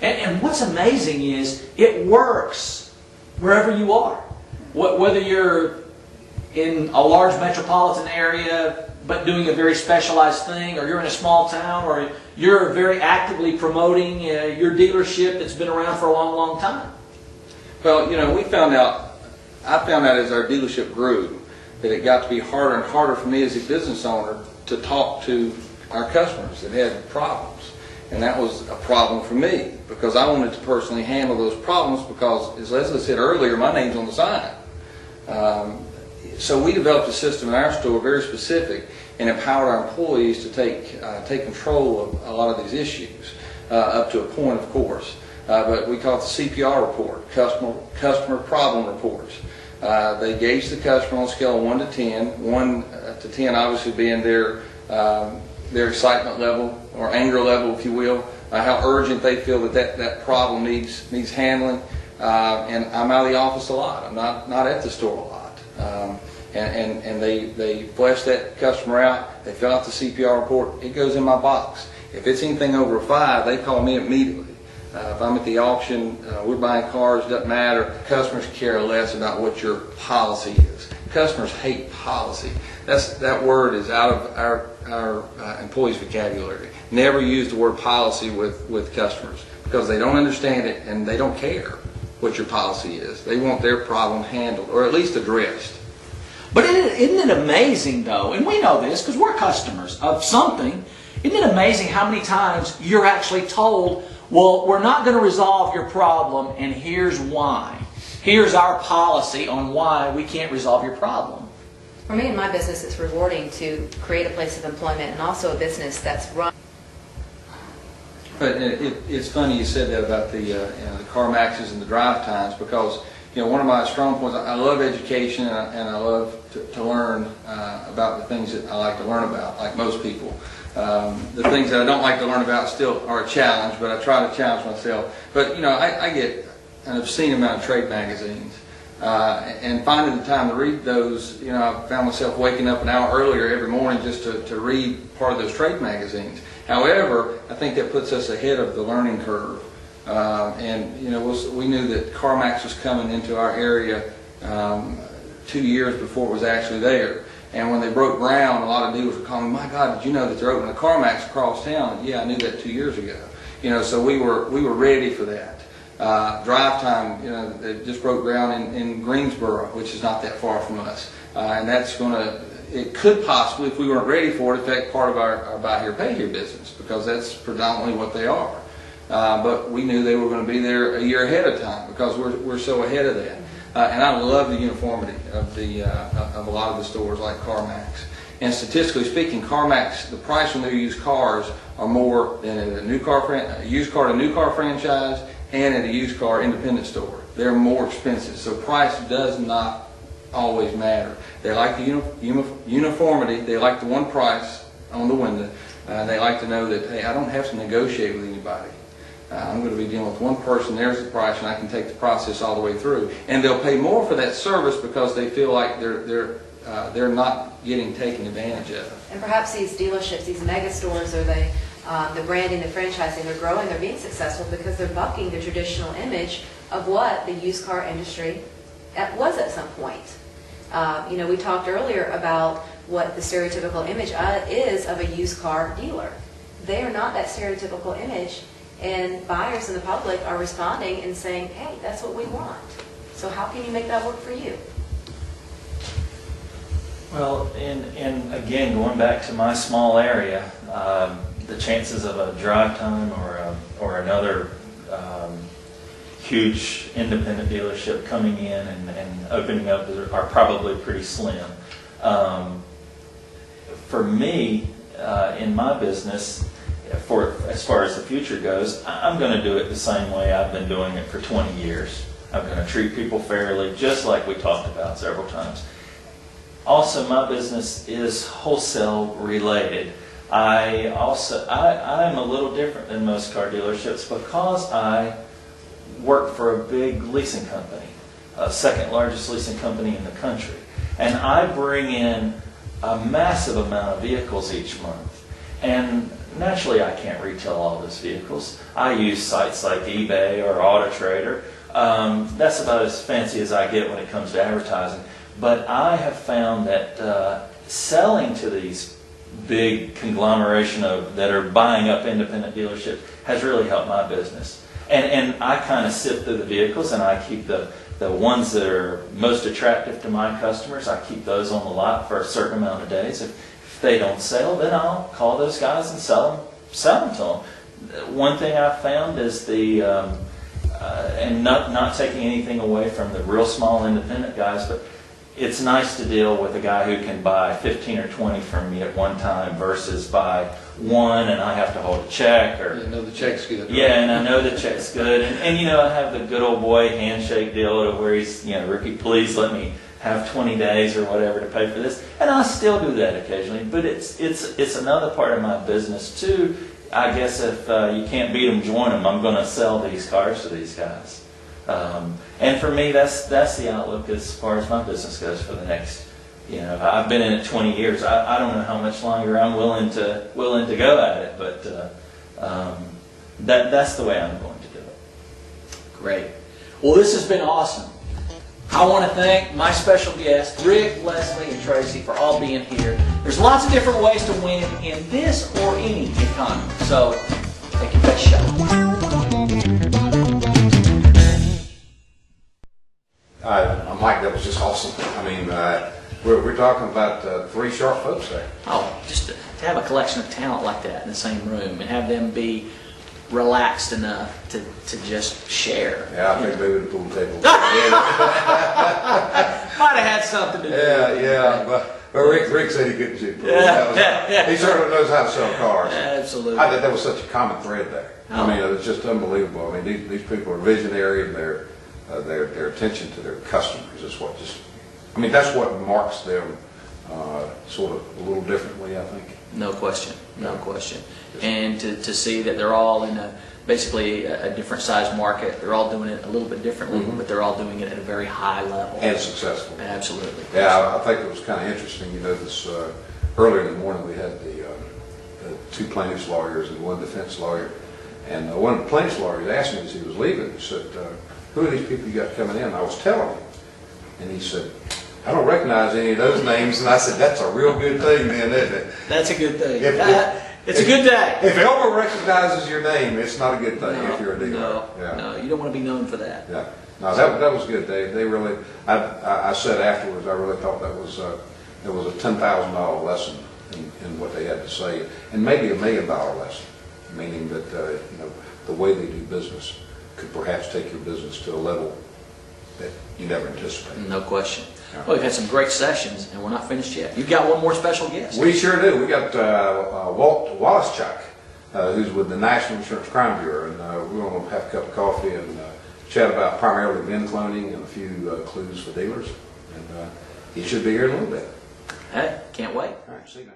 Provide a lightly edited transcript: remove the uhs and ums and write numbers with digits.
And what's amazing is it works wherever you are. Whether you're in a large metropolitan area but doing a very specialized thing, or you're in a small town, or you're very actively promoting your dealership that's been around for a long, long time. Well, you know, I found out as our dealership grew that it got to be harder and harder for me as a business owner to talk to our customers that had problems. And that was a problem for me because I wanted to personally handle those problems because, as Leslie said earlier, my name's on the sign. So we developed a system in our store very specific and empowered our employees to take control of a lot of these issues, up to a point, of course. But we call it the CPR report, customer problem reports. They gauge the customer on a scale of 1 to 10, 1 to 10 obviously being their excitement level or anger level, if you will, how urgent they feel that problem needs handling. And I'm out of the office a lot. I'm not at the store a lot. And they flesh that customer out. They fill out the CPR report. It goes in my box. If it's anything over a 5, they call me immediately. If I'm at the auction, we're buying cars, doesn't matter. Customers care less about what your policy is. Customers hate policy. That word is out of our employees' vocabulary. Never use the word policy with customers because they don't understand it and they don't care what your policy is. They want their problem handled or at least addressed. But isn't it amazing, though, and we know this because we're customers of something, isn't it amazing how many times you're actually told, well, we're not going to resolve your problem, and here's why. Here's our policy on why we can't resolve your problem. For me in my business, it's rewarding to create a place of employment and also a business that's run. But it's funny you said that about the CarMaxes and the drive times because one of my strong points, I love education and I love to learn about the things that I like to learn about, like most people. The things that I don't like to learn about still are a challenge, but I try to challenge myself. But I get an obscene amount of trade magazines, and finding the time to read those, I found myself waking up an hour earlier every morning just to read part of those trade magazines. However, I think that puts us ahead of the learning curve. We knew that CarMax was coming into our area 2 years before it was actually there. And when they broke ground, a lot of dealers were calling, my God, did you know that they're opening a CarMax across town? And, yeah, I knew that 2 years ago. So we were ready for that. Drive time, they just broke ground in Greensboro, which is not that far from us. And that's it could possibly, if we weren't ready for it, affect part of our buy here, pay here business, because that's predominantly what they are. But we knew they were going to be there a year ahead of time because we're so ahead of that. And I love the uniformity of a lot of the stores like CarMax. And statistically speaking, CarMax, the price on their used cars are more than at a used car to new car franchise and at a used car independent store. They're more expensive. So price does not always matter. They like the uniformity. They like the one price on the window. They like to know that, hey, I don't have to negotiate with anybody. I'm going to be dealing with one person, there's the price, and I can take the process all the way through. And they'll pay more for that service because they feel like they're not getting taken advantage of. And perhaps these dealerships, these mega stores, or the branding, the franchising, they're growing, they're being successful because they're bucking the traditional image of what the used car industry was at some point. We talked earlier about what the stereotypical image is of a used car dealer. They are not that stereotypical image. And buyers in the public are responding and saying, hey, that's what we want. So how can you make that work for you? Well, and again, going back to my small area, the chances of a drive time or another huge independent dealership coming in and opening up are probably pretty slim. For me, in my business, as far as the future goes, I'm going to do it the same way I've been doing it for 20 years. I'm going to treat people fairly, just like we talked about several times. Also, my business is wholesale related. I'm a little different than most car dealerships because I work for a big leasing company, second largest leasing company in the country. And I bring in a massive amount of vehicles each month. And naturally I can't retail all those vehicles. I use sites like eBay or AutoTrader. That's about as fancy as I get when it comes to advertising. But I have found that selling to these big conglomeration that are buying up independent dealerships has really helped my business. And I kind of sift through the vehicles, and I keep the ones that are most attractive to my customers. I keep those on the lot for a certain amount of days. If they don't sell, then I'll call those guys and sell them to them. One thing I've found is and not taking anything away from the real small independent guys, but it's nice to deal with a guy who can buy 15 or 20 from me at one time versus buy one and I have to hold a check. Or You know the check's good. Right? Yeah, and I know the check's good. And you know, I have the good old boy handshake deal where he's, Ricky, please let me have 20 days or whatever to pay for this. And I still do that occasionally. But it's another part of my business too. I guess if you can't beat them, join them. I'm going to sell these cars to these guys. And for me, that's the outlook as far as my business goes for the next, I've been in it 20 years. I don't know how much longer I'm willing to go at it, but that's the way I'm going to do it. Great. Well, this has been awesome. I want to thank my special guests, Rick, Leslie, and Tracy, for all being here. There's lots of different ways to win in this or any economy. So, take your best shot. Mike, that was just awesome. I mean, we're talking about 3 sharp folks there. Oh, just to have a collection of talent like that in the same room and have them be relaxed enough to just share. Yeah, I think maybe the pool table. Might have had something to do with it. Yeah, but Rick said he couldn't shoot pool. He certainly knows how to sell cars. Absolutely. I think that was such a common thread there. Oh. I mean, it was just unbelievable. I mean, these people are visionary, and their attention to their customers is what that's what marks them sort of a little differently, I think. No question. No question. And to see that they're all in basically a different size market. They're all doing it a little bit differently, but they're all doing it at a very high level. And successful. Absolutely. Yeah, I think it was kind of interesting. This earlier in the morning we had the 2 plaintiffs' lawyers and 1 defense lawyer. And one of the plaintiffs' lawyers asked me as he was leaving, he said, who are these people you got coming in? And I was telling him. And he said, I don't recognize any of those names. And I said, that's a real good thing then, isn't it? That's a good thing. It's a if, good day. If Elmer recognizes your name, it's not a good thing if you're a dealer. No, you don't want to be known for that. Yeah. No, that was good. They really, I said afterwards, I really thought that was a $10,000 lesson in what they had to say, and maybe $1 million lesson, meaning that the way they do business could perhaps take your business to a level that you never anticipated. No question. Yeah. Well, we've had some great sessions, and we're not finished yet. You've got one more special guest. We sure do. We got Walt Wallaschuk, who's with the National Insurance Crime Bureau, and we're going to have a cup of coffee and chat about primarily VIN cloning and a few clues for dealers. And he should be here in a little bit. Hey, can't wait. All right, see you now.